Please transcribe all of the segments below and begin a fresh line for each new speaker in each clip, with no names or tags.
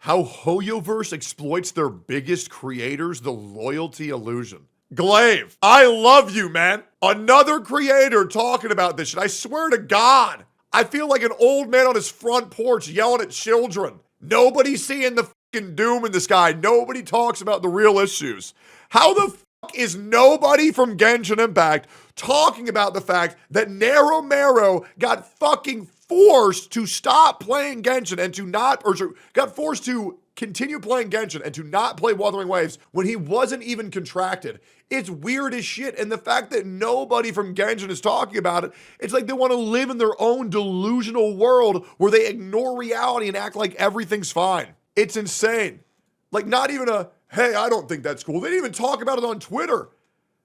How Hoyoverse exploits their biggest creators, the loyalty illusion. Glaive, I love you, man. Another creator talking about this shit. I swear to God, I feel like an old man on his front porch yelling at children. Nobody's seeing the fucking doom in the sky. Nobody talks about the real issues. How the fuck is nobody from Genshin Impact talking about the fact that Nerumero got fucking forced to stop playing Genshin and to not, or got forced to continue playing Genshin and to not play Wuthering Waves when he wasn't even contracted? It's weird as shit. And the fact that nobody from Genshin is talking about it, it's like they want to live in their own delusional world where they ignore reality and act like everything's fine. It's insane. Like, not even a, hey, I don't think that's cool. They didn't even talk about it on Twitter.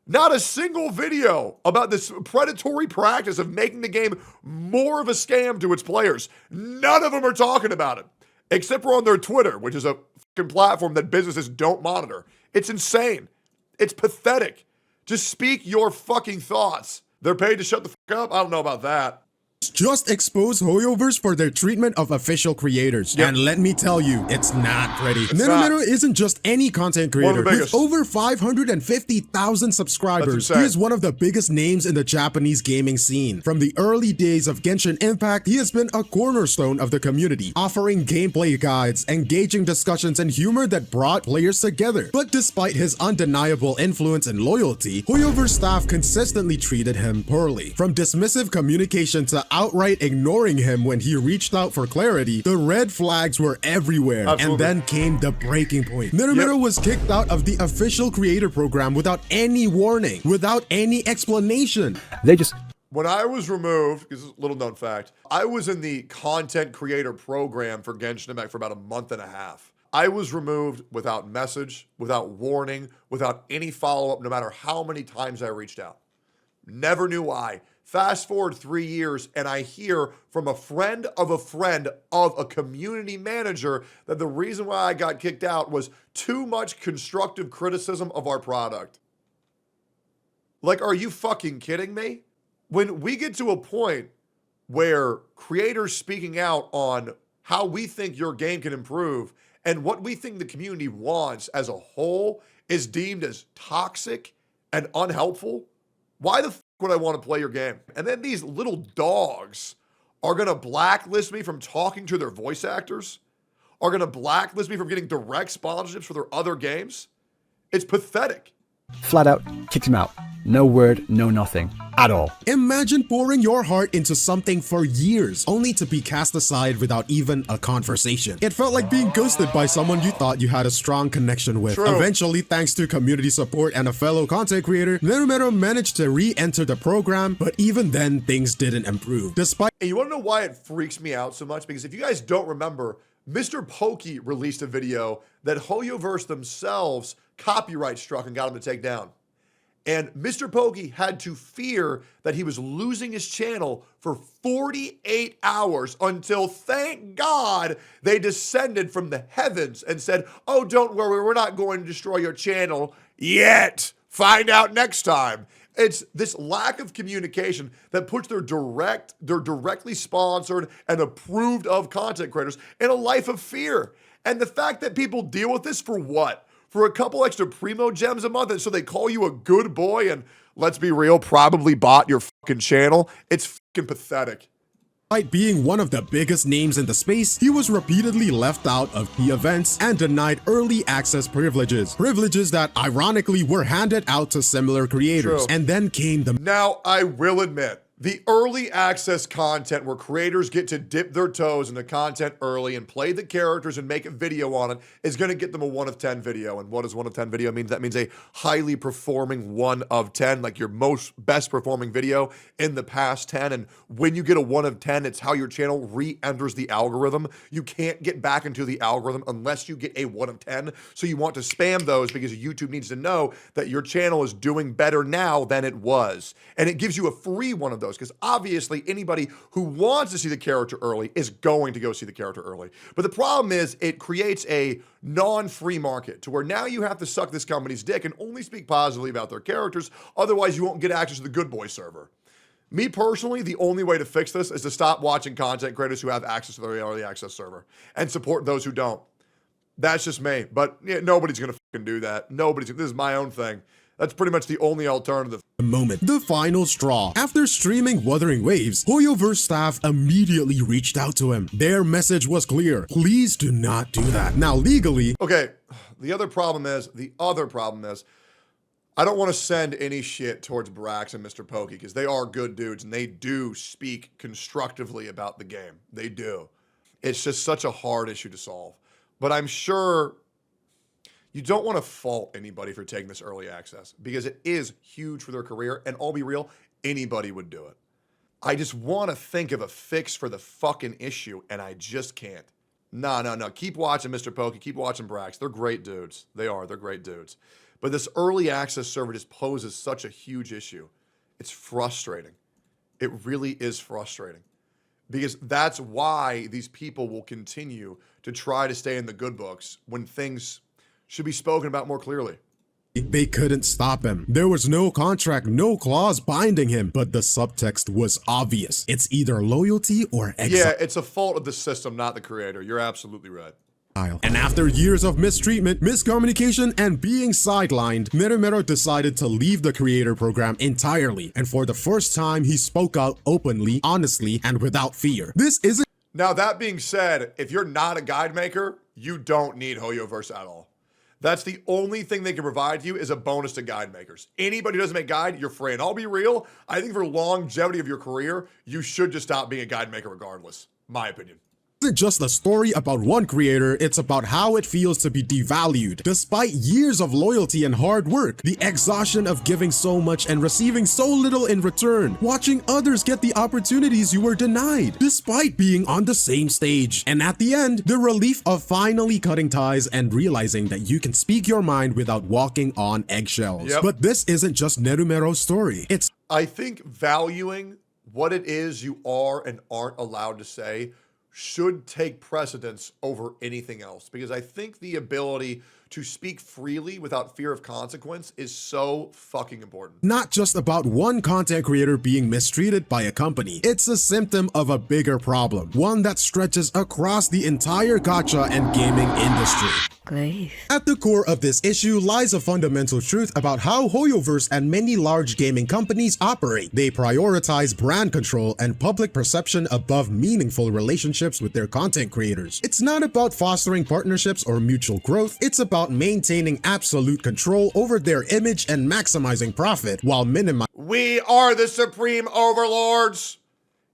Not a single video about this predatory practice of making the game more of a scam to its players. None of them are talking about it, except for on their Twitter, which is a fucking platform that businesses don't monitor. It's insane. It's pathetic. Just speak your fucking thoughts. They're paid to shut the fuck up? I don't know about that.
Just expose Hoyoverse for their treatment of official creators.
Yep.
And let me tell you, it's not pretty.
It's
Nerumero
not.
isn't just any content
One of the
creator. With
biggest.
over 550,000 subscribers,
That's
he
insane.
is one of the biggest names in the Japanese gaming scene. From the early days of Genshin Impact, he has been a cornerstone of the community, offering gameplay guides, engaging discussions, and humor that brought players together. But despite his undeniable influence and loyalty, Hoyoverse staff consistently treated him poorly. From dismissive communication to outright ignoring him when he reached out for clarity, the red flags were everywhere.
Absolutely.
And then came the breaking point. Nerumero was kicked out of the official creator program without any warning, without any explanation.
When I was removed, this is a little known fact, I was in the content creator program for Genshin Impact for about a month and a half. I was removed without message, without warning, without any follow-up, no matter how many times I reached out. Never knew why. Fast forward 3 years, and I hear from a friend of a community manager that the reason why I got kicked out was too much constructive criticism of our product. Like, are you fucking kidding me? When we get to a point where creators speaking out on how we think your game can improve and what we think the community wants as a whole is deemed as toxic and unhelpful, why the would I want to play your game? And then these little dogs are going to blacklist me from talking to their voice actors, are going to blacklist me from getting direct sponsorships for their other games. It's pathetic.
Flat out kicked him out. No word, no nothing at all.
Imagine pouring your heart into something for years, only to be cast aside without even a conversation. It felt like being ghosted by someone you thought you had a strong connection with.
True.
Eventually, thanks to community support and a fellow content creator, Nerumero managed to re-enter the program, but even then, things didn't improve. Despite
And you want to know why it freaks me out so much? Because if you guys don't remember, Mr. Pokey released a video that Hoyoverse themselves copyright struck and got him to take down. And Mr. Pokey had to fear that he was losing his channel for 48 hours until, thank God, they descended from the heavens and said, oh, don't worry, we're not going to destroy your channel yet. Find out next time. It's this lack of communication that puts their directly sponsored and approved of content creators in a life of fear. And the fact that people deal with this for what? For a couple extra primo gems a month, and so they call you a good boy and, let's be real, probably bought your fucking channel. It's fucking pathetic.
Despite being one of the biggest names in the space, he was repeatedly left out of key events and denied early access privileges. Privileges that ironically were handed out to similar creators.
True.
And then came the
Now, I will admit, the early access content where creators get to dip their toes into content early and play the characters and make a video on it is going to get them a 1 of 10 video. And what does 1 of 10 video mean? That means a highly performing 1 of 10, like your best performing video in the past 10. And when you get a 1 of 10, it's how your channel re-enters the algorithm. You can't get back into the algorithm unless you get a 1 of 10. So you want to spam those because YouTube needs to know that your channel is doing better now than it was. And it gives you a free one of those, because obviously anybody who wants to see the character early is going to go see the character early. But the problem is it creates a non-free market to where now you have to suck this company's dick and only speak positively about their characters. Otherwise, you won't get access to the good boy server. Me personally, the only way to fix this is to stop watching content creators who have access to the early access server and support those who don't. That's just me. But yeah, nobody's going to fucking do that. This is my own thing. That's pretty much the only alternative.
Moment. The final straw. After streaming Wuthering Waves, Hoyoverse staff immediately reached out to him. Their message was clear. Please do not do that. Now, legally,
Okay, the other problem is, I don't want to send any shit towards Brax and Mr. Pokey because they are good dudes and they do speak constructively about the game. They do. It's just such a hard issue to solve. But I'm sure you don't want to fault anybody for taking this early access because it is huge for their career, and I'll be real, anybody would do it. I just want to think of a fix for the fucking issue, and I just can't. No. Keep watching Mr. Pokey. Keep watching Brax. They're great dudes. They're great dudes. But this early access server just poses such a huge issue. It's frustrating. It really is frustrating. Because that's why these people will continue to try to stay in the good books when things should be spoken about more clearly.
they couldn't stop him. There was no contract, no clause binding him, but the subtext was obvious. It's either loyalty or exile.
Yeah, it's a fault of the system, not the creator. You're absolutely right.
And after years of mistreatment, miscommunication, and being sidelined, Nerumero decided to leave the creator program entirely. And for the first time, he spoke out openly, honestly, and without fear. This isn't—
Now, that being said, if you're not a guide maker, you don't need Hoyoverse at all. That's the only thing they can provide you is a bonus to guide makers. Anybody who doesn't make guide, you're free. And I'll be real, I think for longevity of your career, you should just stop being a guide maker regardless. My opinion.
Isn't just a story about one creator, it's about how it feels to be devalued. Despite years of loyalty and hard work, the exhaustion of giving so much and receiving so little in return, watching others get the opportunities you were denied, despite being on the same stage. And at the end, the relief of finally cutting ties and realizing that you can speak your mind without walking on eggshells.
Yep.
But this isn't just Nerumero's story. It's—
I think valuing what it is you are and aren't allowed to say should take precedence over anything else, because I think the ability to speak freely without fear of consequence is so fucking important.
not just about one content creator being mistreated by a company. It's a symptom of a bigger problem, one that stretches across the entire gacha and gaming industry. At the core of this issue lies a fundamental truth about how Hoyoverse and many large gaming companies operate. They prioritize brand control and public perception above meaningful relationships with their content creators. It's not about fostering partnerships or mutual growth, it's about maintaining absolute control over their image and maximizing profit while minimizing
We are the supreme overlords.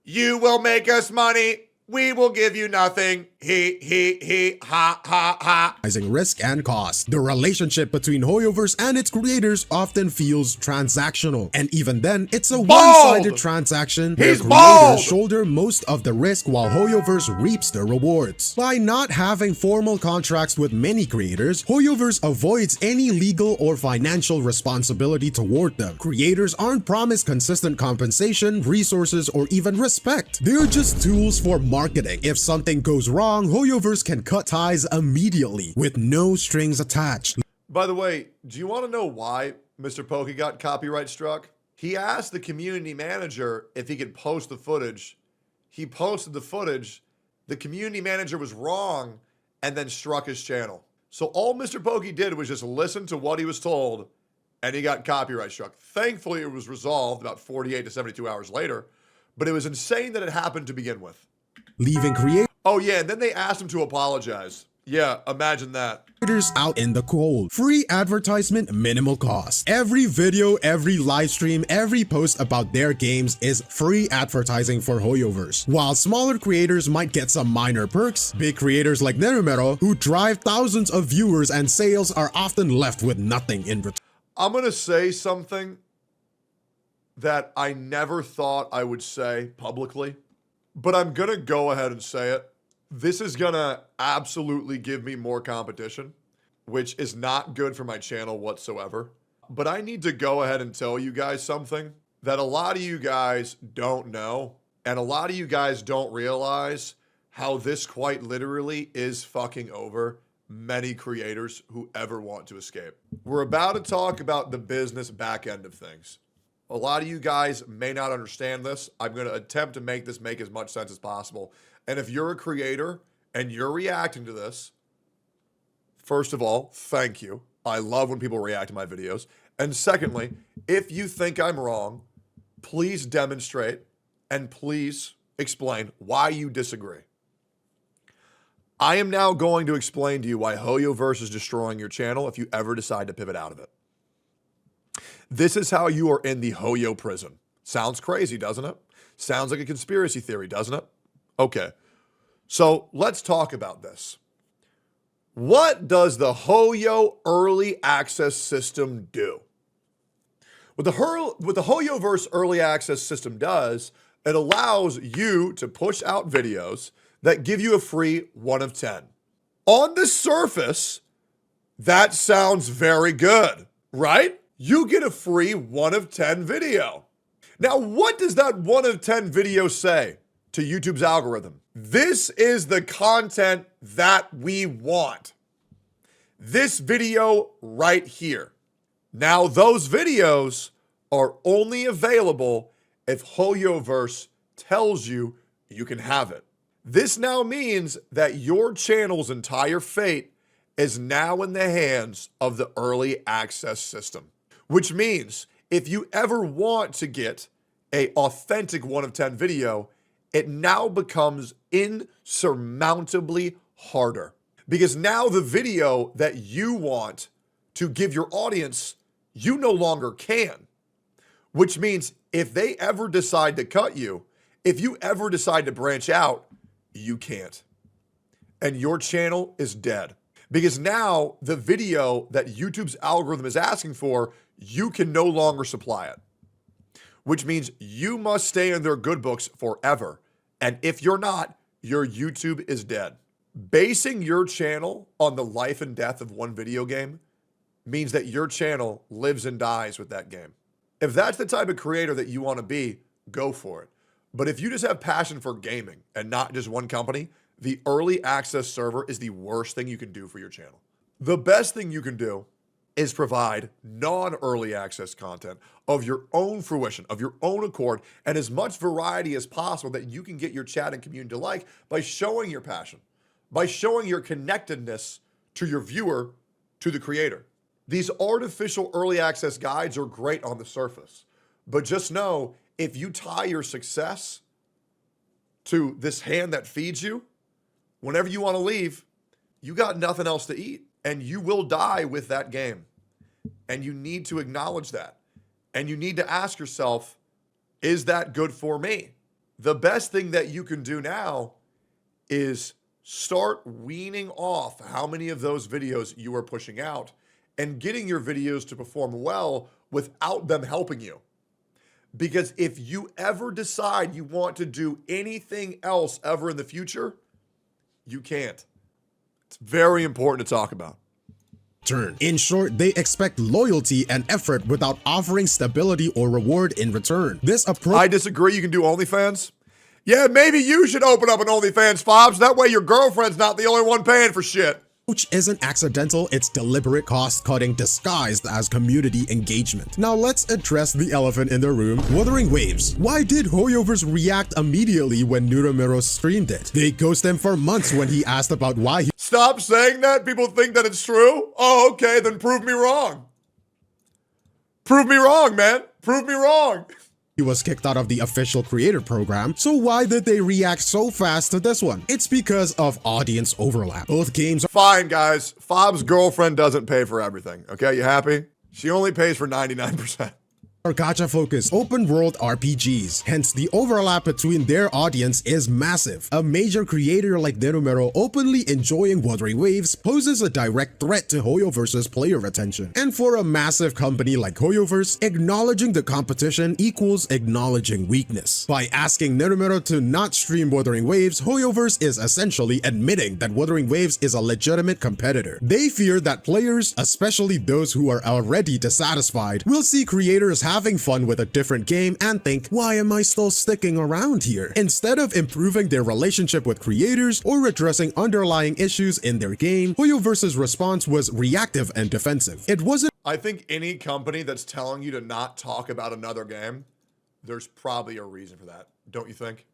You will make us money. We will give you nothing. He, ha, ha, ha.
risk and cost. The relationship between Hoyoverse and its creators often feels transactional, and even then, it's a one-sided transaction where
He's
creators
bald.
shoulder most of the risk while Hoyoverse reaps the rewards. By not having formal contracts with many creators, Hoyoverse avoids any legal or financial responsibility toward them. Creators aren't promised consistent compensation, resources, or even respect. They're just tools for marketing. If something goes wrong, Hoyoverse can cut ties immediately with no strings attached.
By the way, do you want to know why Mr. Pokey got copyright struck? He asked the community manager if he could post the footage. He posted the footage. The community manager was wrong and then struck his channel. So all Mr. Pokey did was just listen to what he was told, and he got copyright struck. Thankfully, it was resolved about 48 to 72 hours later, but it was insane that it happened to begin with.
Leaving creators
Oh yeah, and then they asked him to apologize. Yeah, imagine that.
out in the cold. Free advertisement, minimal cost. Every video, every live stream, every post about their games is free advertising for Hoyoverse. While smaller creators might get some minor perks, big creators like Nerumero, who drive thousands of viewers and sales, are often left with nothing in return.
I'm going to say something that I never thought I would say publicly, but I'm going to go ahead and say it. This is going to absolutely give me more competition, which is not good for my channel whatsoever. But I need to go ahead and tell you guys something that a lot of you guys don't know, and a lot of you guys don't realize how this quite literally is fucking over many creators who ever want to escape. We're about to talk about the business back end of things. A lot of you guys may not understand this. I'm going to attempt to make this make as much sense as possible. And if you're a creator and you're reacting to this, first of all, thank you. I love when people react to my videos. And secondly, if you think I'm wrong, please demonstrate and please explain why you disagree. I am now going to explain to you why Hoyoverse is destroying your channel if you ever decide to pivot out of it. This is how you are in the Hoyo prison. Sounds crazy, doesn't it? Sounds like a conspiracy theory, doesn't it? Okay, so let's talk about this. What does the Hoyo early access system do? What the Hoyoverse early access system does, it allows you to push out videos that give you a free 1 of 10. On the surface, that sounds very good, right? You get a free 1 of 10 video. Now, what does that 1 of 10 video say to YouTube's algorithm? This is the content that we want. This video right here. Now, those videos are only available if Hoyoverse tells you you can have it. This now means that your channel's entire fate is now in the hands of the early access system, which means if you ever want to get an authentic 1 of 10 video, it now becomes insurmountably harder because now the video that you want to give your audience, you no longer can, which means if they ever decide to cut you, if you ever decide to branch out, you can't. And your channel is dead because now the video that YouTube's algorithm is asking for, you can no longer supply it, which means you must stay in their good books forever. And if you're not, your YouTube is dead. Basing your channel on the life and death of one video game means that your channel lives and dies with that game. If that's the type of creator that you want to be, go for it. But if you just have passion for gaming and not just one company, the early access server is the worst thing you can do for your channel. The best thing you can do is provide non-early access content of your own fruition, of your own accord, and as much variety as possible that you can get your chat and community to like by showing your passion, by showing your connectedness to your viewer, to the creator. These artificial early access guides are great on the surface, but just know if you tie your success to this hand that feeds you, whenever you want to leave, you got nothing else to eat and you will die with that game. And you need to acknowledge that. And you need to ask yourself, is that good for me? The best thing that you can do now is start weaning off how many of those videos you are pushing out and getting your videos to perform well without them helping you. Because if you ever decide you want to do anything else ever in the future, you can't. It's very important to talk about.
In short, they expect loyalty and effort without offering stability or reward in return. This approach—
I disagree. You can do OnlyFans. Yeah, maybe you should open up an OnlyFans, Fobs. That way your girlfriend's not the only one paying for shit.
Isn't accidental, it's deliberate cost-cutting disguised as community engagement. Now let's address the elephant in the room, Wuthering Waves. Why did Hoyoverse react immediately when Nerumero streamed it? They ghosted him for months when he asked about why he—
Stop saying that. People think that it's true. Oh, okay, then prove me wrong. Prove me wrong, man. Prove me wrong.
He was kicked out of the official creator program, so why did they react so fast to this one? It's because of audience overlap. Both games are—
Fine, guys. Fob's girlfriend doesn't pay for everything. Okay, you happy? She only pays for 99%.
are gacha-focused open-world RPGs, hence the overlap between their audience is massive. A major creator like Nerumero openly enjoying Wuthering Waves poses a direct threat to Hoyoverse's player retention. And for a massive company like Hoyoverse, acknowledging the competition equals acknowledging weakness. By asking Nerumero to not stream Wuthering Waves, Hoyoverse is essentially admitting that Wuthering Waves is a legitimate competitor. They fear that players, especially those who are already dissatisfied, will see creators having fun with a different game and think, why am I still sticking around here? Instead of improving their relationship with creators or addressing underlying issues in their game, Hoyoverse's response was reactive and defensive. It wasn't—
I think any company that's telling you to not talk about another game, there's probably a reason for that, don't you think?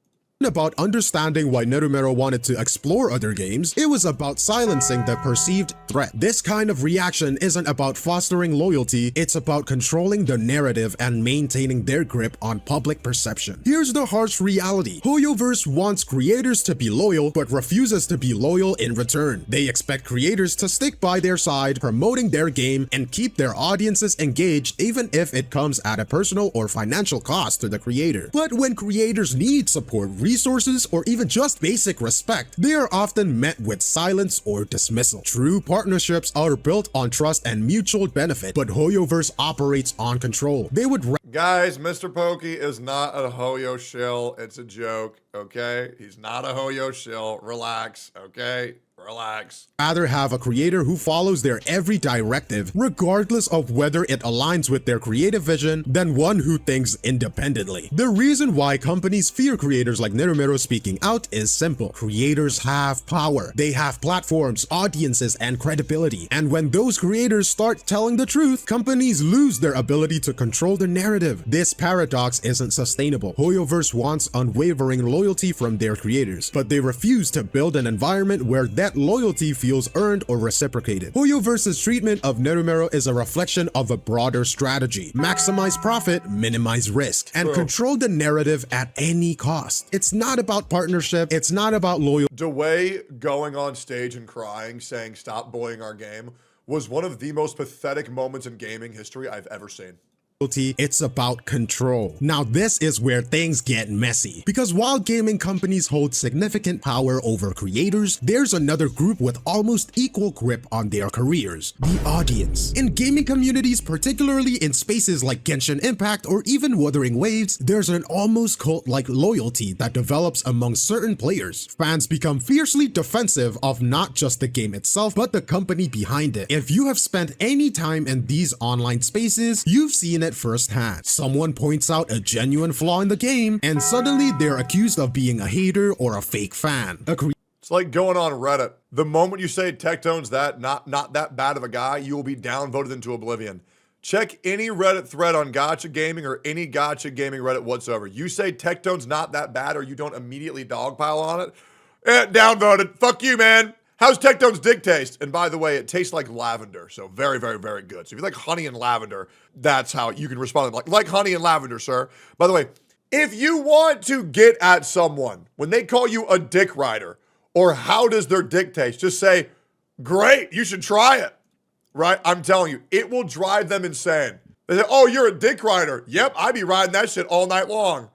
about understanding why Nerumero wanted to explore other games, it was about silencing the perceived threat. This kind of reaction isn't about fostering loyalty, it's about controlling the narrative and maintaining their grip on public perception. Here's the harsh reality. Hoyoverse wants creators to be loyal, but refuses to be loyal in return. They expect creators to stick by their side, promoting their game, and keep their audiences engaged even if it comes at a personal or financial cost to the creator. But when creators need support, resources, or even just basic respect, they are often met with silence or dismissal. True partnerships are built on trust and mutual benefit, but Hoyoverse operates on control. They would
Guys, Mr. Pokey is not a Hoyo shill. It's a joke, okay? He's not a Hoyo shill. Relax, okay? Relax.
rather have a creator who follows their every directive, regardless of whether it aligns with their creative vision, than one who thinks independently. The reason why companies fear creators like Nerumero speaking out is simple. Creators have power. They have platforms, audiences, and credibility. And when those creators start telling the truth, companies lose their ability to control the narrative. This paradox isn't sustainable. Hoyoverse wants unwavering loyalty from their creators, but they refuse to build an environment where that loyalty feels earned or reciprocated. Hoyoverse's treatment of Nerumero is a reflection of a broader strategy. Maximize profit, minimize risk, and control the narrative at any cost. It's not about partnership, it's not about loyalty.
Dway going on stage and crying, saying, "Stop bullying our game," was one of the most pathetic moments in gaming history I've ever seen.
It's about control. Now this is where things get messy, because while gaming companies hold significant power over creators, there's another group with almost equal grip on their careers: the audience. In gaming communities, particularly in spaces like Genshin Impact or even Wuthering Waves, there's an almost cult-like loyalty that develops among certain players. Fans become fiercely defensive of not just the game itself, but the company behind it. If you have spent any time in these online spaces, you've seen it firsthand. Someone points out a genuine flaw in the game, and suddenly they're accused of being a hater or a fake fan.
It's like going on Reddit. The moment you say Tectone's not that bad of a guy, you will be downvoted into oblivion. Check any Reddit thread on Gacha Gaming or any Gacha Gaming Reddit whatsoever. You say Tectone's not that bad or you don't immediately dogpile on it, downvoted. Fuck you, man. How's Tectone's dick taste? And by the way, it tastes like lavender, so very, very, very good. So if you like honey and lavender, that's how you can respond. Like honey and lavender, sir. By the way, if you want to get at someone, when they call you a dick rider, or how does their dick taste, just say, great, you should try it, right? I'm telling you, it will drive them insane. They say, oh, you're a dick rider. Yep, I be riding that shit all night long.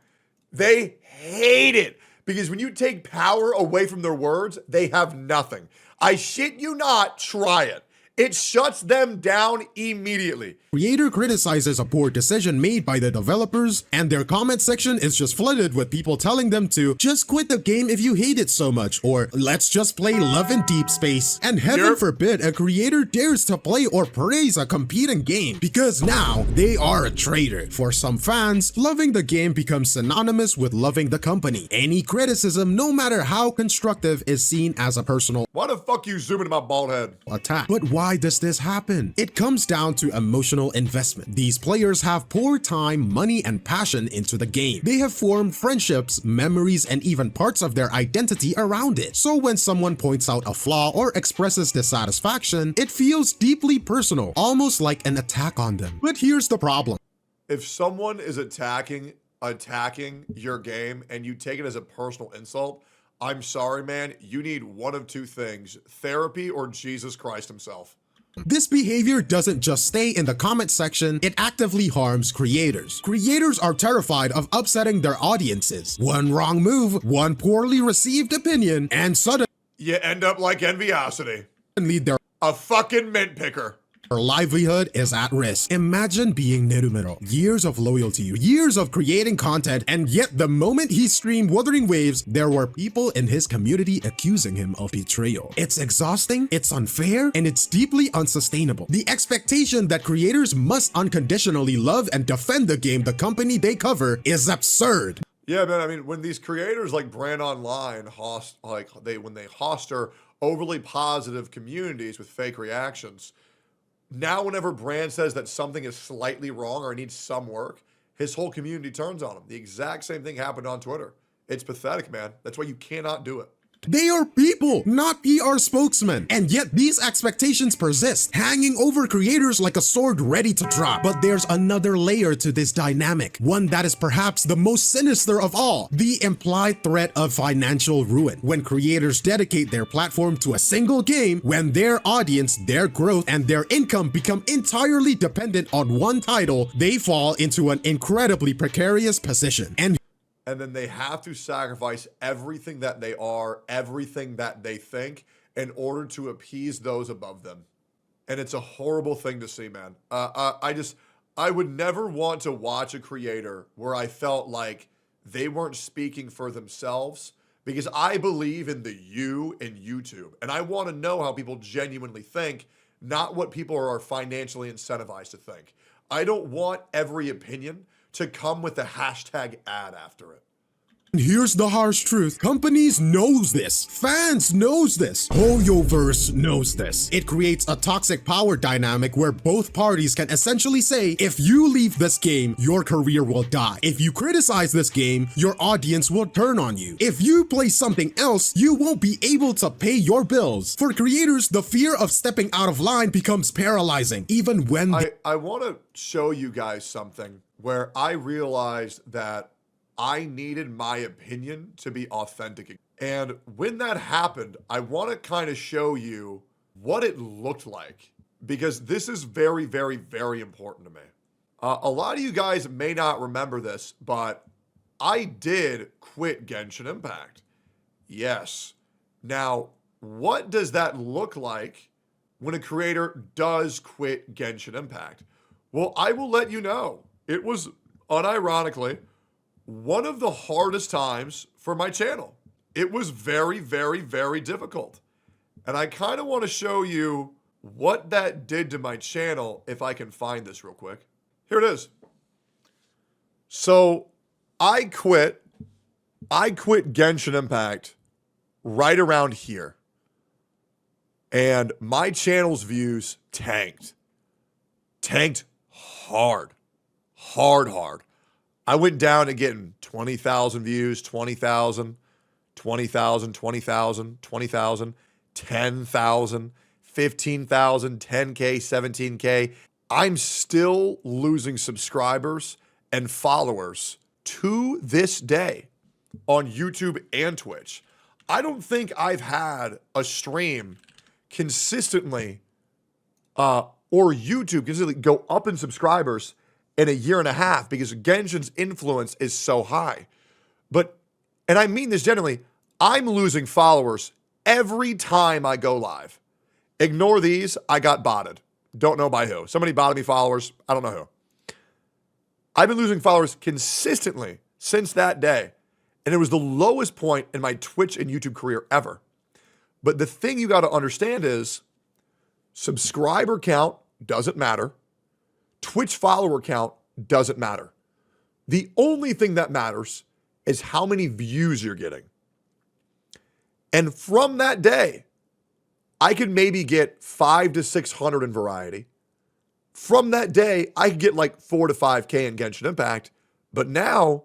They hate it. Because when you take power away from their words, they have nothing. I shit you not, try it. It shuts them down immediately.
Creator criticizes a poor decision made by the developers, and their comment section is just flooded with people telling them to just quit the game if you hate it so much, or let's just play Love in Deep Space. And heaven forbid a creator dares to play or praise a competing game, because now they are a traitor. For some fans, loving the game becomes synonymous with loving the company. Any criticism, no matter how constructive, is seen as a personal
Why the fuck you zoom into my bald head?
attack. But why does this happen? It comes down to emotional investment. These players have poured time, money, and passion into the game. They have formed friendships, memories, and even parts of their identity around it. So when someone points out a flaw or expresses dissatisfaction, it feels deeply personal, almost like an attack on them. But here's the problem.
If someone is attacking your game and you take it as a personal insult, I'm sorry, man, you need one of two things: therapy or Jesus Christ himself.
This behavior doesn't just stay in the comment section, it actively harms creators. Creators are terrified of upsetting their audiences. One wrong move, one poorly received opinion, and suddenly
You end up like Enviosity.
their
A fucking mint picker.
livelihood is at risk. Imagine being Nerumero. Years of loyalty, years of creating content, and yet the moment he streamed Wuthering Waves, there were people in his community accusing him of betrayal. It's exhausting, it's unfair, and it's deeply unsustainable. The expectation that creators must unconditionally love and defend the game the company they cover is absurd.
Yeah, man. I mean, when these creators like Brand Online when they hoster overly positive communities with fake reactions, now whenever Brand says that something is slightly wrong or needs some work, his whole community turns on him. The exact same thing happened on Twitter. It's pathetic, man. That's why you cannot do it.
They are people, not PR spokesmen. And yet these expectations persist, hanging over creators like a sword ready to drop. But there's another layer to this dynamic, one that is perhaps the most sinister of all, the implied threat of financial ruin. When creators dedicate their platform to a single game, when their audience, their growth, and their income become entirely dependent on one title, they fall into an incredibly precarious position.
And then they have to sacrifice everything that they are, everything that they think, in order to appease those above them. And it's a horrible thing to see, man. I would never want to watch a creator where I felt like they weren't speaking for themselves, because I believe in the you in YouTube. And I want to know how people genuinely think, not what people are financially incentivized to think. I don't want every opinion to come with a hashtag ad after it.
Here's the harsh truth. Companies knows this. Fans knows this. Hoyoverse knows this. It creates a toxic power dynamic where both parties can essentially say, if you leave this game, your career will die. If you criticize this game, your audience will turn on you. If you play something else, you won't be able to pay your bills. For creators, the fear of stepping out of line becomes paralyzing, even when
I want to show you guys something where I realized that I needed my opinion to be authentic. And when that happened, I want to kind of show you what it looked like, because this is very, very, very important to me. A lot of you guys may not remember this, but I did quit Genshin Impact. Yes. Now, what does that look like when a creator does quit Genshin Impact? Well, I will let you know. It was, unironically, one of the hardest times for my channel. It was very, very, very difficult. And I kind of want to show you what that did to my channel, if I can find this real quick. Here it is. So I quit Genshin Impact right around here. And my channel's views tanked. Tanked hard. Hard. I went down to getting 20,000 views, 20,000, 20,000, 20,000, 20,000, 10,000, 15,000, 10K, 17K. I'm still losing subscribers and followers to this day on YouTube and Twitch. I don't think I've had a stream consistently or YouTube consistently go up in subscribers in a year and a half, because Genshin's influence is so high. And I mean this generally, I'm losing followers every time I go live. Ignore these, I got botted. Don't know by who. Somebody botted me followers, I don't know who. I've been losing followers consistently since that day. And it was the lowest point in my Twitch and YouTube career ever. But the thing you got to understand is subscriber count doesn't matter. Twitch follower count doesn't matter. The only thing that matters is how many views you're getting. And from that day, I could maybe get 500 to 600 in variety. From that day, I could get like 4 to 5K in Genshin Impact. But now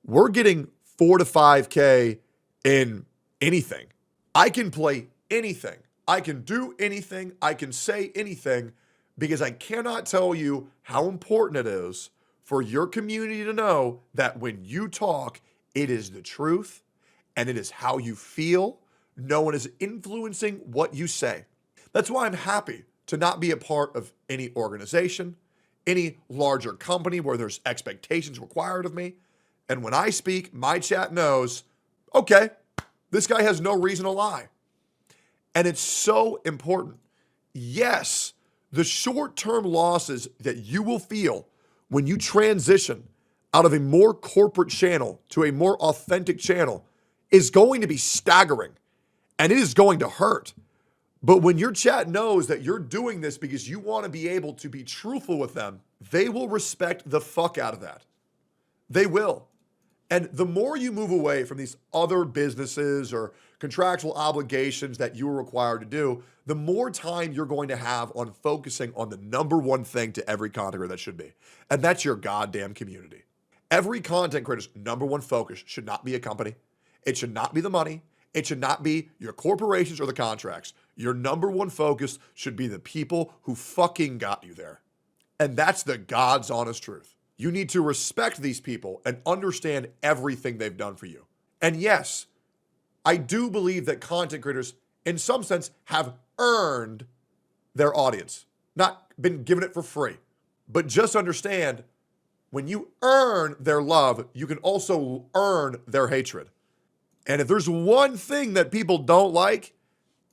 we're getting 4 to 5K in anything. I can play anything. I can do anything. I can say anything. Because I cannot tell you how important it is for your community to know that when you talk, it is the truth and it is how you feel. No one is influencing what you say. That's why I'm happy to not be a part of any organization, any larger company where there's expectations required of me. And when I speak, my chat knows, okay, this guy has no reason to lie. And it's so important. Yes, the short-term losses that you will feel when you transition out of a more corporate channel to a more authentic channel is going to be staggering, and it is going to hurt. But when your chat knows that you're doing this because you want to be able to be truthful with them, they will respect the fuck out of that. They will. And the more you move away from these other businesses or contractual obligations that you are required to do, the more time you're going to have on focusing on the number one thing to every content creator that should be. And that's your goddamn community. Every content creator's number one focus should not be a company. It should not be the money. It should not be your corporations or the contracts. Your number one focus should be the people who fucking got you there. And that's the God's honest truth. You need to respect these people and understand everything they've done for you. And yes, I do believe that content creators, in some sense, have earned their audience, not been given it for free. But just understand, when you earn their love, you can also earn their hatred. And if there's one thing that people don't like,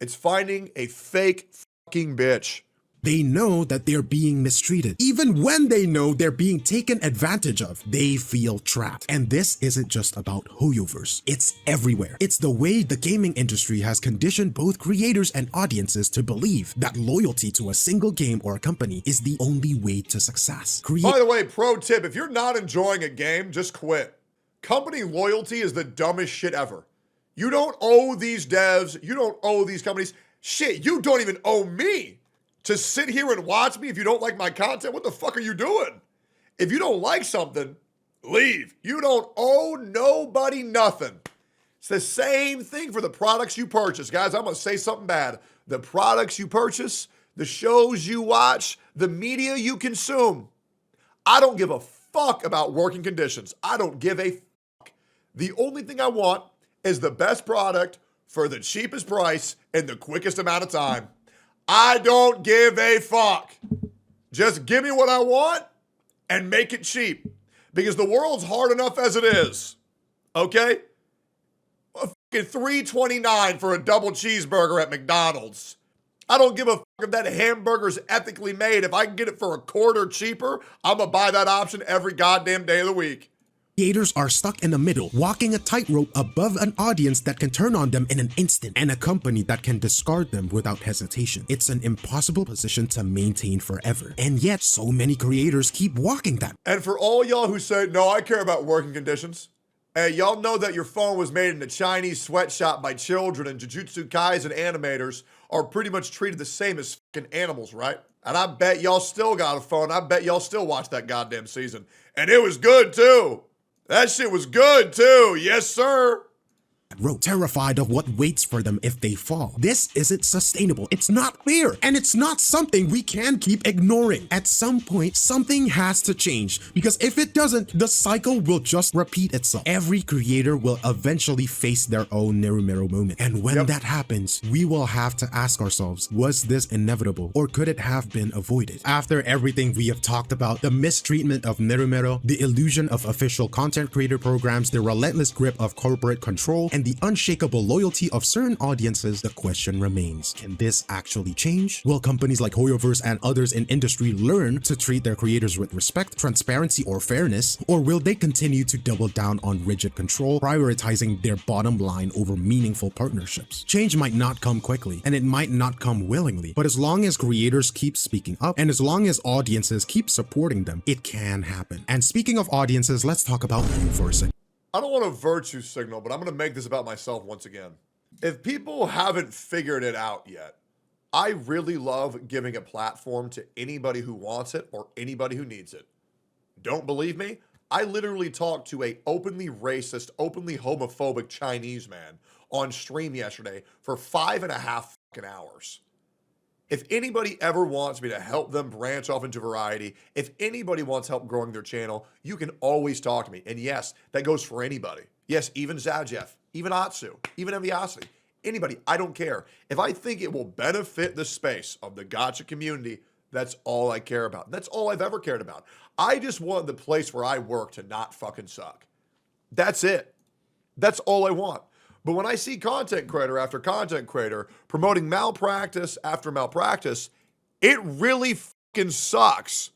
it's finding a fake fucking bitch.
They know that they're being mistreated. Even when they know they're being taken advantage of, they feel trapped. And this isn't just about Hoyoverse. It's everywhere. It's the way the gaming industry has conditioned both creators and audiences to believe that loyalty to a single game or a company is the only way to success.
By the way, pro tip, if you're not enjoying a game, just quit. Company loyalty is the dumbest shit ever. You don't owe these devs, you don't owe these companies. Shit, you don't even owe me to sit here and watch me if you don't like my content. What the fuck are you doing? If you don't like something, leave. You don't owe nobody nothing. It's the same thing for the products you purchase. Guys, I'm going to say something bad. The products you purchase, the shows you watch, the media you consume. I don't give a fuck about working conditions. I don't give a fuck. The only thing I want is the best product for the cheapest price in the quickest amount of time. I don't give a fuck. Just give me what I want and make it cheap, because the world's hard enough as it is. Okay? A fucking $3.29 for a double cheeseburger at McDonald's. I don't give a fuck if that hamburger's ethically made. If I can get it for a quarter cheaper, I'm gonna buy that option every goddamn day of the week.
Creators are stuck in the middle, walking a tightrope above an audience that can turn on them in an instant and a company that can discard them without hesitation. It's an impossible position to maintain forever. And yet, so many creators keep walking that.
And for all y'all who say, no, I care about working conditions, hey, y'all know that your phone was made in a Chinese sweatshop by children, and Jujutsu Kaisen animators are pretty much treated the same as fucking animals, right? And I bet y'all still got a phone. I bet y'all still watch that goddamn season. And it was good too. That shit was good too. Yes, sir.
Terrified of what waits for them if they fall. This isn't sustainable. It's not fair. And it's not something we can keep ignoring. At some point, something has to change, because if it doesn't, the cycle will just repeat itself. Every creator will eventually face their own Nerumero moment. And when that happens, we will have to ask ourselves, was this inevitable, or could it have been avoided? After everything we have talked about, the mistreatment of Nerumero, the illusion of official content creator programs, the relentless grip of corporate control, and the unshakable loyalty of certain audiences, the question remains, can this actually change? Will companies like Hoyoverse and others in industry learn to treat their creators with respect, transparency, or fairness? Or will they continue to double down on rigid control, prioritizing their bottom line over meaningful partnerships? Change might not come quickly, and it might not come willingly, but as long as creators keep speaking up, and as long as audiences keep supporting them, it can happen. And speaking of audiences, let's talk about Hoovers.
I don't want to virtue signal, but I'm going to make this about myself once again. If people haven't figured it out yet, I really love giving a platform to anybody who wants it or anybody who needs it. Don't believe me? I literally talked to a openly racist, openly homophobic Chinese man on stream yesterday for 5.5 fucking hours. If anybody ever wants me to help them branch off into variety, if anybody wants help growing their channel, you can always talk to me. And yes, that goes for anybody. Yes, even Zajeff, even Atsu, even Enviosity, anybody, I don't care. If I think it will benefit the space of the gacha community, that's all I care about. That's all I've ever cared about. I just want the place where I work to not fucking suck. That's it. That's all I want. But when I see content creator after content creator promoting malpractice after malpractice, it really fucking sucks.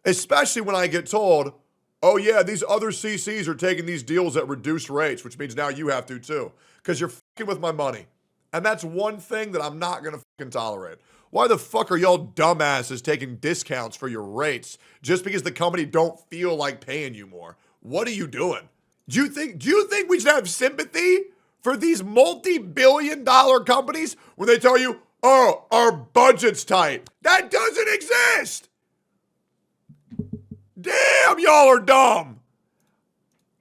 Especially when I get told, oh yeah, these other CCs are taking these deals at reduced rates, which means now you have to too, because you're fucking with my money. And that's one thing that I'm not gonna fucking tolerate. Why the fuck are y'all dumbasses taking discounts for your rates just because the company don't feel like paying you more? What are you doing? Do you think we should have sympathy for these multi-billion-dollar companies when they tell you, oh, our budget's tight? That doesn't exist. Damn, y'all are dumb.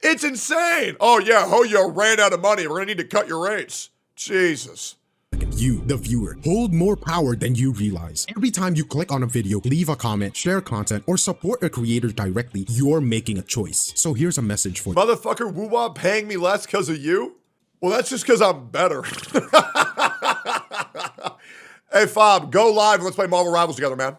It's insane. Oh yeah, Hoyo ran out of money. We're gonna need to cut your rates. Jesus.
You, the viewer, hold more power than you realize. Every time you click on a video, leave a comment, share content, or support a creator directly, you're making a choice. So here's a message for you.
Motherfucker, woo-wah paying me less because of you? Well, that's just because I'm better. Hey, Fob, go live and let's play Marvel Rivals together, man.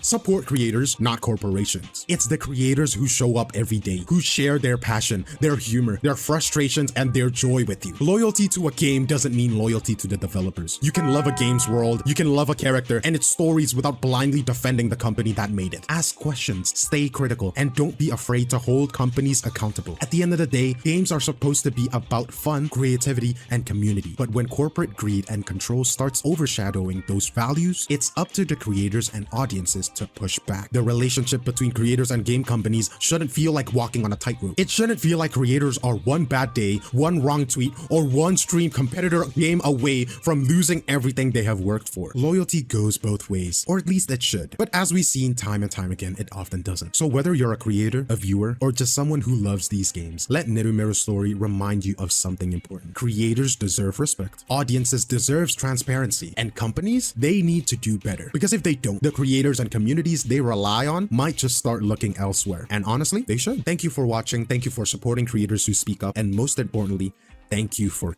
Support creators, not corporations. It's the creators who show up every day, who share their passion, their humor, their frustrations, and their joy with you. Loyalty to a game doesn't mean loyalty to the developers. You can love a game's world, you can love a character and its stories without blindly defending the company that made it. Ask questions, stay critical, and don't be afraid to hold companies accountable. At the end of the day, games are supposed to be about fun, creativity, and community. But when corporate greed and control starts overshadowing those values, it's up to the creators and audiences to push back. The relationship between creators and game companies shouldn't feel like walking on a tightrope. It shouldn't feel like creators are one bad day, one wrong tweet, or one stream competitor game away from losing everything they have worked for. Loyalty goes both ways, or at least it should. But as we've seen time and time again, it often doesn't. So whether you're a creator, a viewer, or just someone who loves these games, let Nerumero's story remind you of something important. Creators deserve respect, audiences deserve transparency, and companies, they need to do better. Because if they don't, the creators and communities they rely on might just start looking elsewhere. And honestly, they should. Thank you for watching. Thank you for supporting creators who speak up. And most importantly, thank you for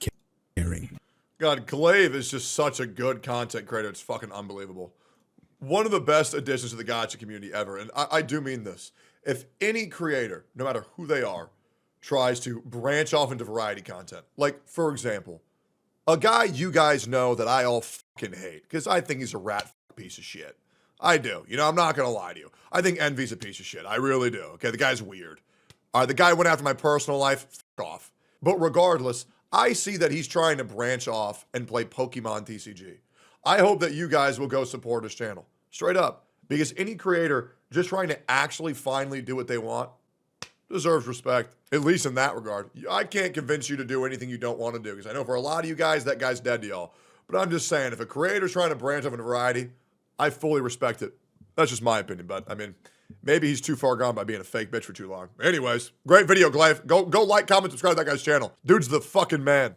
caring.
God, Glaive is just such a good content creator. It's fucking unbelievable. One of the best additions to the gacha community ever. And I do mean this. If any creator, no matter who they are, tries to branch off into variety content, like, for example, a guy you guys know that I all fucking hate, because I think he's a rat piece of shit. I do. You know, I'm not going to lie to you. I think Envy's a piece of shit. I really do. Okay, the guy's weird. All right, the guy went after my personal life. Fuck off. But regardless, I see that he's trying to branch off and play Pokemon TCG. I hope that you guys will go support his channel. Straight up. Because any creator just trying to actually finally do what they want deserves respect, at least in that regard. I can't convince you to do anything you don't want to do, because I know for a lot of you guys, that guy's dead to y'all. But I'm just saying, if a creator's trying to branch off into variety, I fully respect it. That's just my opinion, but I mean, maybe he's too far gone by being a fake bitch for too long. Anyways, great video, Glaive. Go like, comment, subscribe to that guy's channel. Dude's the fucking man.